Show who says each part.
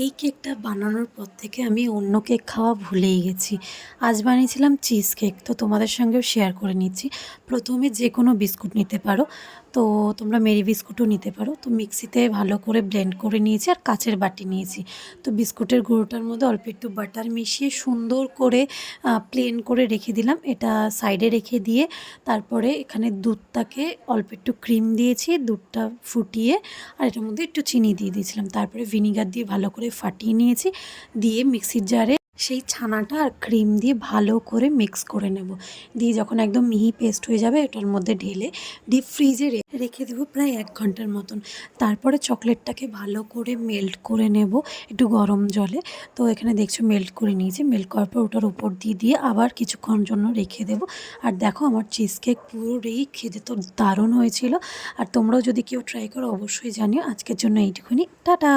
Speaker 1: এই কেকটা বানানোর পর থেকে আমি অন্য কেক খাওয়া ভুলেই গেছি। আজ বানিয়েছিলাম চিজ কেক, তো তোমাদের সঙ্গেও শেয়ার করে নিচ্ছি। প্রথমে যে কোনো বিস্কুট নিতে পারো, তো তোমরা মেরি বিস্কুটও নিতে পারো। তো মিক্সিতে ভালো করে ব্লেন্ড করে নিয়েছি আর কাচের বাটি নিয়েছি। তো বিস্কুটের গুঁড়োটার মধ্যে অল্প একটু বাটার মিশিয়ে সুন্দর করে প্লেন করে রেখে দিলাম। এটা সাইডে রেখে দিয়ে তারপরে এখানে দুধটাকে অল্প একটু ক্রিম দিয়েছি, দুধটা ফুটিয়ে আর এটার মধ্যে একটু চিনি দিয়ে দিয়েছিলাম। তারপরে ভিনিগার দিয়ে ভালো করে ফাটিয়ে নিয়েছি, দিয়ে মিক্সির জারে সেই ছানাটা আর ক্রিম দিয়ে ভালো করে মিক্স করে নেব। দিয়ে যখন একদম মিহি পেস্ট হয়ে যাবে এটার মধ্যে ঢেলে ডিপ ফ্রিজে রেখে দেবো প্রায় 1 ঘন্টার মতন। তারপরে চকলেটটাকে ভালো করে মেল্ট করে নেব একটু গরম জলে। তো এখানে দেখছো মেল্ট করে নিয়েছি। মেল্ট করার পর ওটার উপর দিয়ে আবার কিছুক্ষণ জন্য রেখে দেবো। আর দেখো আমার চিজ কেক পুরোই খেতে তো দারুণ হয়েছিল। আর তোমরাও যদি কেউ ট্রাই করো অবশ্যই জানিও। আজকের জন্য এইটুকুনি, টাটা।